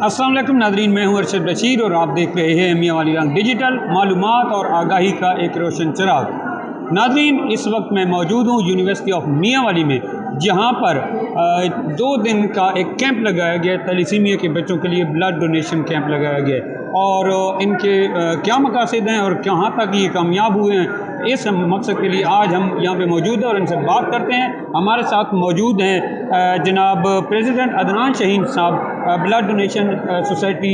अस्सलाम वालेकुम नादरीन, मैं हूं अरशद बशीर और आप देख रहे हैं मियाँ वाली रंग डिजिटल मालूमात और आगाही का एक रोशन चिराग। नादरीन, इस वक्त मैं मौजूद हूं यूनिवर्सिटी ऑफ मियाँ वाली में, जहां पर 2 दिन का एक कैंप लगाया गया है। थैलेसीमिया के बच्चों के लिए ब्लड डोनेशन कैंप लगाया गया है और इनके क्या मकासद हैं और कहाँ तक ये कामयाब हुए हैं, इस मकसद के लिए आज हम यहाँ पे मौजूद हैं और इनसे बात करते हैं। हमारे साथ मौजूद हैं जनाब प्रेसिडेंट अदनान शाहीन साहब, blood donation society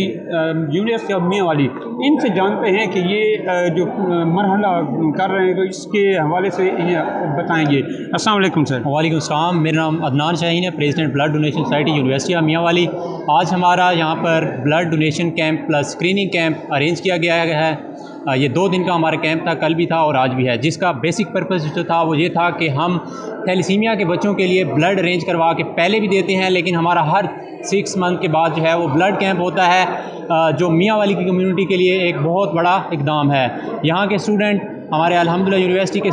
university of मियाँ वाली। इनसे जानते हैं कि ये जो मरहला कर रहे हैं तो इसके हवाले से ये बताएंगे। अस्सलाम वालेकुम सर। वालेकुम सलाम, मेरा नाम अदनान शाहीन है, president blood donation society university of मियाँ वाली। आज हमारा यहाँ पर blood donation camp plus screening camp arrange किया गया है। ये 2 दिन का हमारा कैंप था, कल भी था और आज भी है, जिसका बेसिक पर्पस जो था वो ये था कि हम थैलेसीमिया के बच्चों के लिए ब्लड अरेंज करवा के पहले भी देते हैं, लेकिन हमारा हर 6 मंथ के बाद जो है वो ब्लड कैंप होता है, जो मियाँ वाली की कम्युनिटी के लिए एक बहुत बड़ा इकदाम है। यहाँ के स्टूडेंट हमारे अल्हम्दुलिल्लाह यूनिवर्सिटी के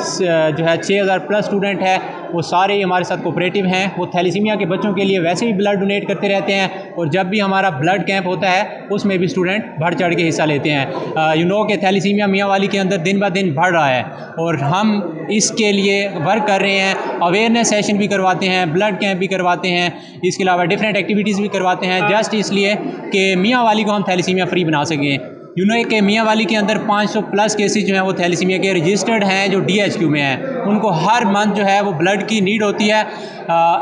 जो है 6000 प्लस स्टूडेंट है, वो सारे हमारे साथ कोऑपरेटिव हैं। वो थैलेसीमिया के बच्चों के लिए वैसे भी ब्लड डोनेट करते रहते हैं और जब भी हमारा ब्लड कैंप होता है उसमें भी स्टूडेंट बढ़ चढ़ के हिस्सा लेते हैं। के थैलेसीमिया मियाँ वाली के अंदर दिन ब दिन बढ़ रहा है और हम इसके लिए वर्क कर रहे हैं। अवेयरनेस सेशन भी करवाते हैं, ब्लड कैंप भी करवाते हैं, इसके अलावा डिफरेंट एक्टिविटीज़ भी करवाते हैं, जस्ट इसलिए कि मियाँ वाली को हम थैलेसीमिया फ्री बना सकें। के मियाँ वाली के अंदर 500 प्लस केसेस जो हैं वो थैलेसीमिया के रजिस्टर्ड हैं, जो DHQ में हैं। उनको हर मंथ जो है वो ब्लड की नीड होती है।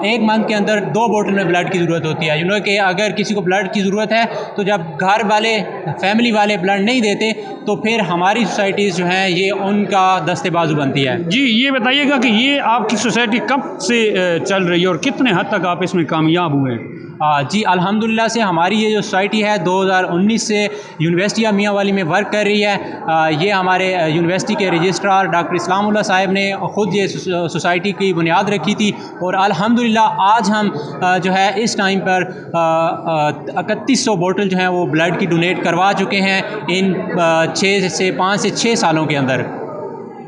1 मंथ के अंदर 2 बोतल में ब्लड की ज़रूरत होती है। कि अगर किसी को ब्लड की ज़रूरत है तो जब घर वाले फैमिली वाले ब्लड नहीं देते तो फिर हमारी सोसाइटीज़ जो हैं ये उनका दस्ते बाजू बनती है। जी, ये बताइएगा कि ये आपकी सोसाइटी कब से चल रही है और कितने हद तक आप इसमें कामयाब हुए हैं? जी अल्हम्दुलिल्लाह से हमारी ये जो सोसाइटी है 2019 से यूनिवर्सिटी ऑफ मियाँ वाली में वर्क कर रही है। ये हमारे यूनिवर्सिटी के रजिस्ट्रार डॉक्टर इस्लामुल्लाह साहब ने ख़ुद ये सोसाइटी की बुनियाद रखी थी और अल्हम्दुलिल्लाह आज हम जो है इस टाइम पर 3100 बोतल जो हैं वो ब्लड की डोनेट करवा चुके हैं इन 5 से 6 सालों के अंदर।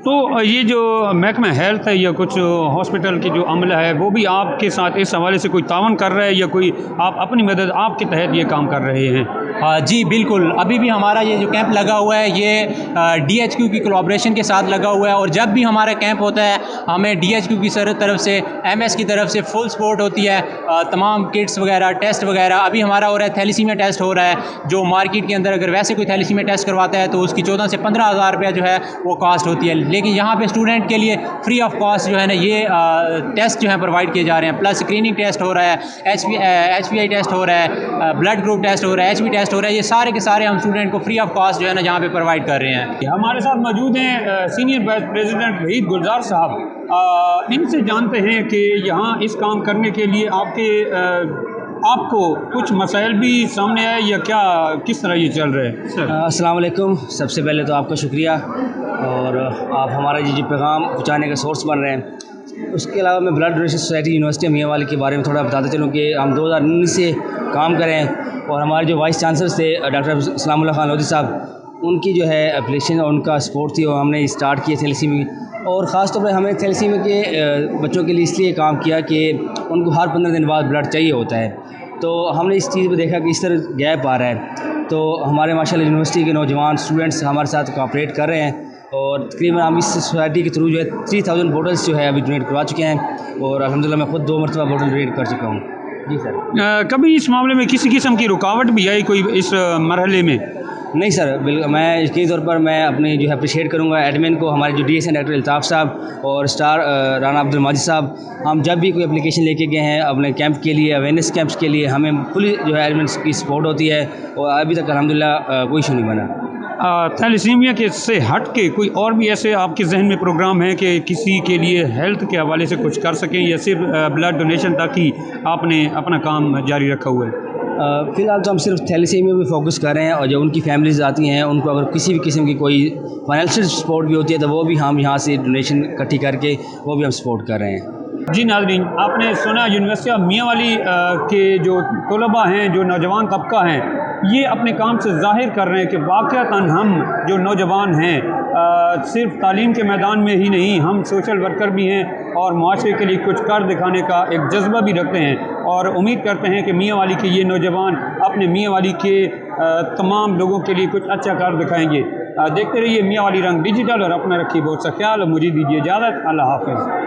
तो ये जो महकमा हेल्थ है या कुछ हॉस्पिटल की जो अमला है वो भी आपके साथ इस हवाले से कोई तावन कर रहा है या कोई आप अपनी मदद आपके तहत ये काम कर रहे हैं? जी बिल्कुल, अभी भी हमारा ये जो कैंप लगा हुआ है ये DHQ की कोलैबोरेशन के साथ लगा हुआ है और जब भी हमारा कैंप होता है हमें DHQ की तरफ से MS की तरफ से फुल सपोर्ट होती है। तमाम किट्स वगैरह, टेस्ट वगैरह, अभी हमारा हो रहा है थैलेसीमिया टेस्ट हो रहा है, जो मार्केट के अंदर अगर वैसे कोई थैलेसीमिया टेस्ट करवाता है तो उसकी 14 से 15,000 रुपया जो है वो कास्ट होती है, लेकिन यहाँ पे स्टूडेंट के लिए फ्री ऑफ कॉस्ट जो है ना ये टेस्ट जो है प्रोवाइड किए जा रहे हैं। प्लस स्क्रीनिंग टेस्ट हो रहा है, HPI टेस्ट हो रहा है, ब्लड ग्रुप टेस्ट हो रहा है, HB टेस्ट हो रहा है, ये सारे के सारे हम स्टूडेंट को फ्री ऑफ कॉस्ट जो है ना यहाँ पे प्रोवाइड कर रहे हैं। हमारे साथ मौजूद हैं सीनियर वाइस प्रेसिडेंट वहीद गुलजार साहब। इनसे जानते हैं कि यहाँ इस काम करने के लिए आपको कुछ मसाइल भी सामने आए या क्या, किस तरह ये चल रहा है? अस्सलाम वालेकुम, सबसे पहले तो आपका शुक्रिया और आप हमारा ये जो पैगाम पहुँचाने का सोर्स बन रहे हैं। उसके अलावा मैं ब्लड डोनेशन सोसाइटी यूनिवर्सिटी मियाँ वाली के बारे में थोड़ा बताते चलूँ कि हम 2019 से काम करें और हमारे जो वाइस चांसलर थे डॉक्टर इस्लामुल्लाह खान लोधी साहब, उनकी जो है एप्लीकेशन और उनका सपोर्ट थी और हमने स्टार्ट किए थैलेसीमिया। और ख़ास तौर पर हमने थैलेसीमिया के बच्चों के लिए इसलिए काम किया कि उनको हर 15 दिन बाद ब्लड चाहिए होता है, तो हमने इस चीज़ को देखा कि इस तरह गैप आ रहा है, तो हमारे माशाल्लाह यूनिवर्सिटी के नौजवान स्टूडेंट्स हमारे साथ कोऑपरेट कर रहे हैं और तकरीबन हम इस सोसाइटी के थ्रू जो है 3000 बोटल्स जो है अभी डोनेट करवा चुके हैं और अल्हम्दुलिल्लाह मैं खुद 2 मरतबा बोतल डोनेट कर चुका हूँ। जी सर। कभी इस मामले में किसी किस्म की रुकावट भी आई कोई इस मरहले में? नहीं सर, बिल्कुल। मैं यकीनी तौर पर मैं अपने जो है अप्रिशिएट करूँगा एडमिन को, हमारे जो DSN डॉक्टर अल्ताफ़ साहब और स्टार राना अब्दुल माजिद साहब। हम जब भी कोई एप्लीकेशन लेके गए हैं अपने कैंप के लिए, अवेयरनेस कैंप्स के लिए, हमें फुली जो है एडमिन की सपोर्ट होती है और अभी तक अल्हम्दुलिल्लाह कोई इशू नहीं बना। थैलेसीमिया के से हट के कोई और भी ऐसे आपके जहन में प्रोग्राम है कि किसी के लिए हेल्थ के हवाले से कुछ कर सकें या सिर्फ ब्लड डोनेशन तक ही आपने अपना काम जारी रखा हुआ है? फ़िलहाल तो हम सिर्फ थैलेसीमिया पे फोकस कर रहे हैं और जो उनकी फैमिलीज़ आती हैं उनको अगर किसी भी किस्म की कोई फाइनेंशियल सपोर्ट भी होती है तो वो भी हम यहाँ से डोनेशन इकट्ठी करके वो भी हम सपोर्ट कर रहे हैं। जी नाज़रीन, आपने सुना यूनिवर्सिटी ऑफ मियाँ वाली के जो तलबा हैं, जो नौजवान तबका हैं, ये अपने काम से ज़ाहिर कर रहे हैं कि वाक़अतन हम जो नौजवान हैं सिर्फ तालीम के मैदान में ही नहीं, हम सोशल वर्कर भी हैं और मुआशरे के लिए कुछ कर दिखाने का एक जज्बा भी रखते हैं और उम्मीद करते हैं कि मियाँ वाली के ये नौजवान अपने मियाँ वाली के तमाम लोगों के लिए कुछ अच्छा कर दिखाएंगे। देखते रहिए मियाँ वाली रंग डिजिटल और अपना रखिए बहुत सा ख्याल और मुझे दीजिए इजाज़त। अल्लाह हाफ़िज़।